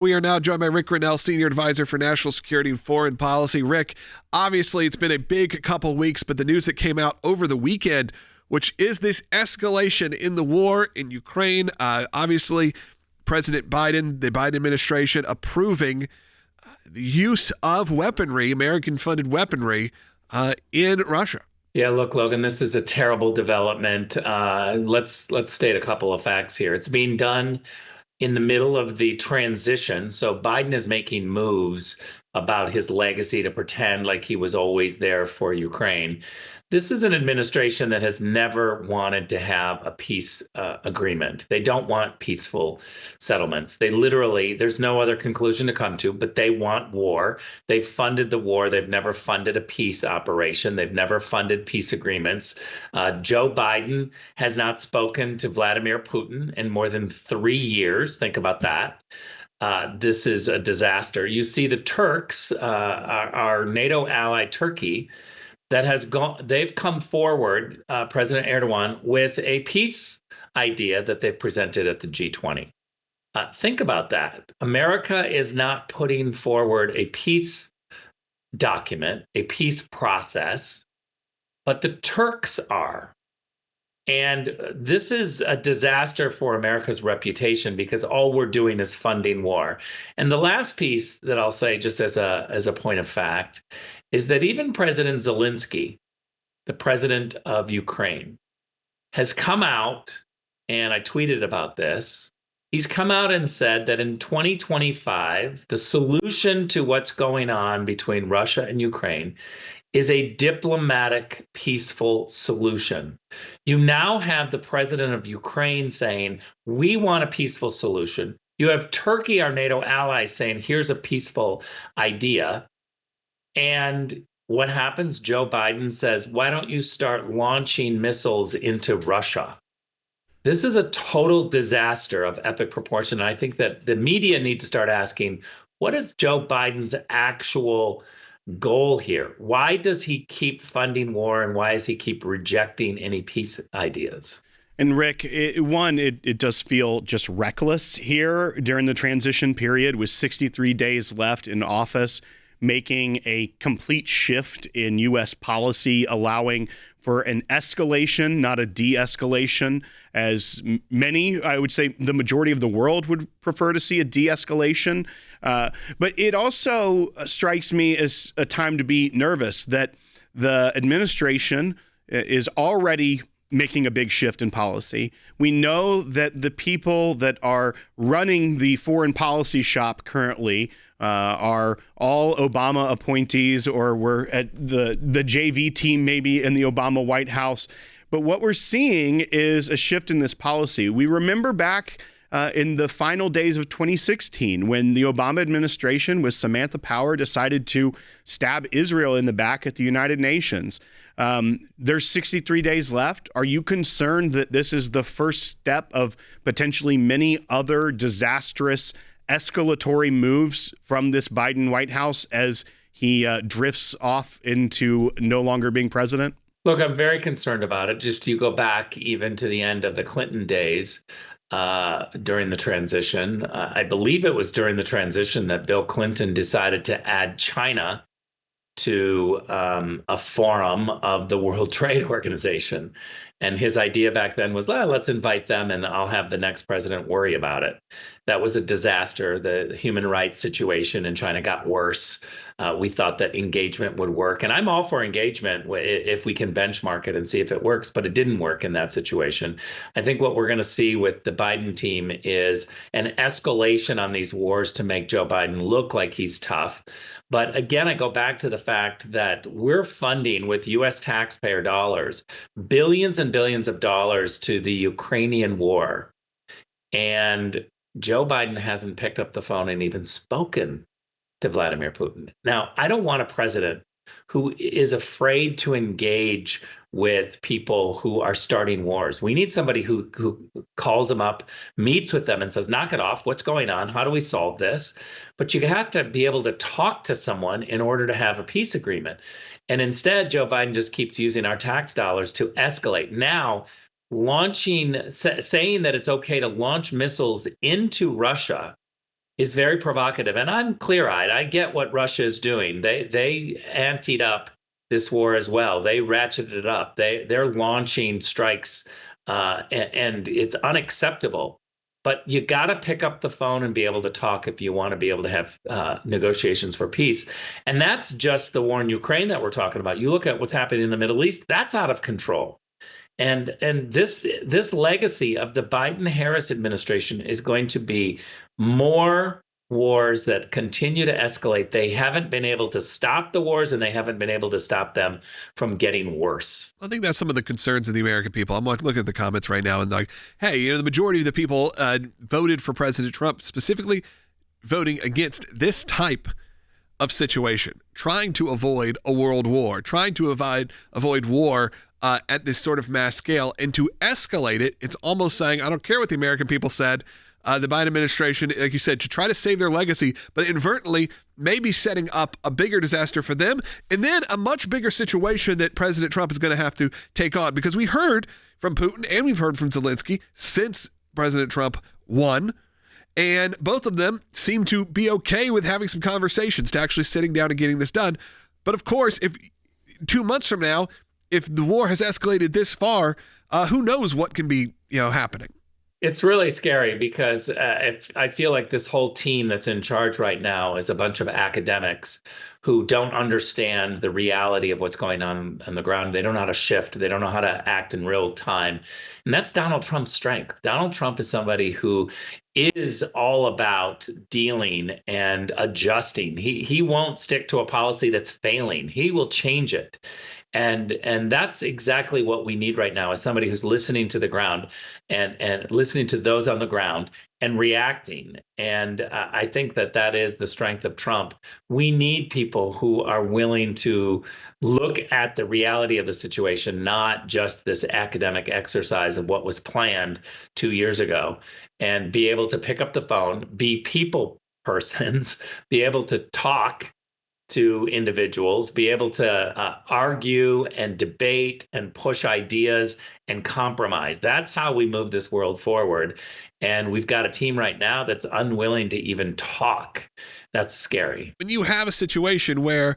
We are now joined by Rick Grinnell, Senior Advisor for National Security and Foreign Policy. Rick, obviously it's been a big couple weeks, but the news that came out over the weekend, which is this escalation in the war in Ukraine, obviously President Biden, the Biden administration approving the use of weaponry, American-funded weaponry, in Russia. Yeah, look, Logan, this is a terrible development. Let's state a couple of facts here. It's being done in the middle of the transition. So Biden is making moves about his legacy to pretend like he was always there for Ukraine. This is an administration that has never wanted to have a peace agreement. They don't want peaceful settlements. They literally, there's no other conclusion to come to, but they want war. They've funded the war. They've never funded a peace operation. They've never funded peace agreements. Joe Biden has not spoken to Vladimir Putin in more than 3 years. Think about that. This is a disaster. You see the Turks, our NATO ally Turkey, that has gone, they've come forward, President Erdogan, with a peace idea that they've presented at the G20. Think about that. America is not putting forward a peace document, a peace process, but the Turks are. And this is a disaster for America's reputation because all we're doing is funding war. And the last piece that I'll say, just as a point of fact, is that even President Zelensky, the president of Ukraine, has come out, and I tweeted about this. He's come out and said that in 2025, the solution to what's going on between Russia and Ukraine is a diplomatic, peaceful solution. You now have the president of Ukraine saying, we want a peaceful solution. You have Turkey, our NATO ally, saying, here's a peaceful idea. And what happens? Joe Biden says, why don't you start launching missiles into Russia? This is a total disaster of epic proportion. And I think that the media need to start asking, what is Joe Biden's actual goal here? Why does he keep funding war, and why does he keep rejecting any peace ideas? And Rick, it does feel just reckless here during the transition period with 63 days left in office, making a complete shift in U.S. policy, allowing for an escalation, not a de-escalation, as many, I would say the majority of the world would prefer to see a de-escalation. But it also strikes me as a time to be nervous that the administration is already making a big shift in policy. We know that the people that are running the foreign policy shop currently are all Obama appointees, or were at the JV team maybe in the Obama White House. But what we're seeing is a shift in this policy. We remember back in the final days of 2016, when the Obama administration with Samantha Power decided to stab Israel in the back at the United Nations. There's 63 days left. Are you concerned that this is the first step of potentially many other disastrous escalatory moves from this Biden White House as he drifts off into no longer being president? Look, I'm very concerned about it. Just you go back even to the end of the Clinton days during the transition. I believe it was during the transition that Bill Clinton decided to add China to a forum of the World Trade Organization. And his idea back then was, let's invite them and I'll have the next president worry about it. That was a disaster. The human rights situation in China got worse. We thought that engagement would work. And I'm all for engagement if we can benchmark it and see if it works, but it didn't work in that situation. I think what we're going to see with the Biden team is an escalation on these wars to make Joe Biden look like he's tough. But again, I go back to the fact that we're funding with U.S. taxpayer dollars, billions and billions of dollars to the Ukrainian war. And Joe Biden hasn't picked up the phone and even spoken to Vladimir Putin. Now, I don't want a president who is afraid to engage with people who are starting wars. We need somebody who calls them up, meets with them and says, knock it off. What's going on? How do we solve this? But you have to be able to talk to someone in order to have a peace agreement. And instead, Joe Biden just keeps using our tax dollars to escalate. Now, saying that it's okay to launch missiles into Russia is very provocative. And I'm clear-eyed. I get what Russia is doing. They anteed up this war as well. They ratcheted it up. They're launching strikes, and it's unacceptable. But you got to pick up the phone and be able to talk if you want to be able to have negotiations for peace. And that's just the war in Ukraine that we're talking about. You look at what's happening in the Middle East, that's out of control. And this legacy of the Biden-Harris administration is going to be more wars that continue to escalate. They haven't been able to stop the wars, and they haven't been able to stop them from getting worse. I think that's some of the concerns of the American people. I'm looking at the comments right now and like, hey, the majority of the people voted for President Trump, specifically voting against this type of situation, trying to avoid a world war, trying to avoid war at this sort of mass scale, and to escalate it. It's almost saying, I don't care what the American people said. The Biden administration, like you said, to try to save their legacy, but inadvertently maybe setting up a bigger disaster for them, and then a much bigger situation that President Trump is going to have to take on. Because we heard from Putin and we've heard from Zelensky since President Trump won, and both of them seem to be okay with having some conversations, to actually sitting down and getting this done. But of course, if 2 months from now, if the war has escalated this far, who knows what can be happening. It's really scary because I feel like this whole team that's in charge right now is a bunch of academics who don't understand the reality of what's going on the ground. They don't know how to shift. They don't know how to act in real time. And that's Donald Trump's strength. Donald Trump is somebody who is all about dealing and adjusting. He won't stick to a policy that's failing. He will change it. And that's exactly what we need right now, is somebody who's listening to the ground and listening to those on the ground and reacting. And I think that is the strength of Trump. We need people who are willing to look at the reality of the situation, not just this academic exercise of what was planned 2 years ago, and be able to pick up the phone, be people persons, be able to talk to individuals, be able to argue and debate and push ideas and compromise. That's how we move this world forward. And we've got a team right now that's unwilling to even talk. That's scary. When you have a situation where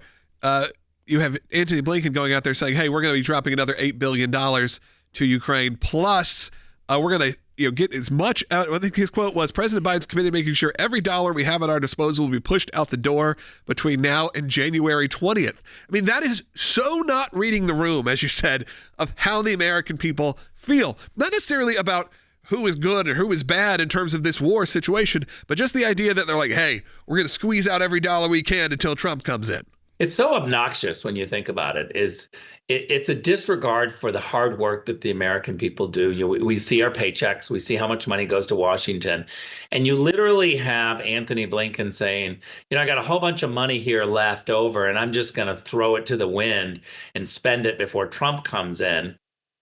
you have Antony Blinken going out there saying, hey, we're going to be dropping another $8 billion to Ukraine, plus we're going to get as much out. I think his quote was, President Biden's committed to making sure every dollar we have at our disposal will be pushed out the door between now and January 20th. I mean, that is so not reading the room, as you said, of how the American people feel. Not necessarily about who is good or who is bad in terms of this war situation, but just the idea that they're like, hey, we're going to squeeze out every dollar we can until Trump comes in. It's so obnoxious when you think about it. It's a disregard for the hard work that the American people do. We see our paychecks, we see how much money goes to Washington, and you literally have Antony Blinken saying, I got a whole bunch of money here left over, and I'm just going to throw it to the wind and spend it before Trump comes in,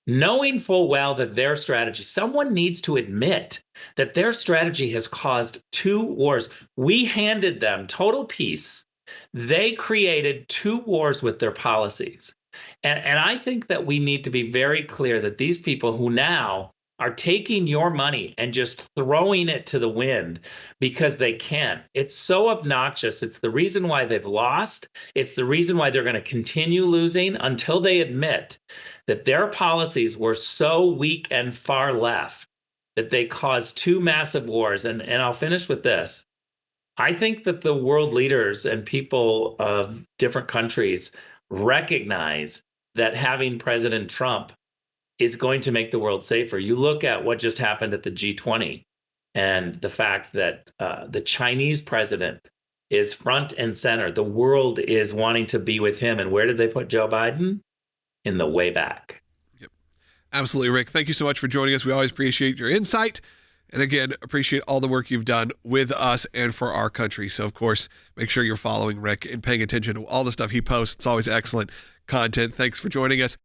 knowing full well that their strategy, someone needs to admit that their strategy has caused 2 wars. We handed them total peace. They created 2 wars with their policies. And I think that we need to be very clear that these people who now are taking your money and just throwing it to the wind because they can, it's so obnoxious. It's the reason why they've lost. It's the reason why they're going to continue losing until they admit that their policies were so weak and far left that they caused 2 massive wars. And I'll finish with this. I think that the world leaders and people of different countries recognize that having President Trump is going to make the world safer. You look at what just happened at the G20 and the fact that the Chinese president is front and center. The world is wanting to be with him. And where did they put Joe Biden? In the way back. Yep. Absolutely, Rick. Thank you so much for joining us. We always appreciate your insight. And again, appreciate all the work you've done with us and for our country. So, of course, make sure you're following Rick and paying attention to all the stuff he posts. It's always excellent content. Thanks for joining us.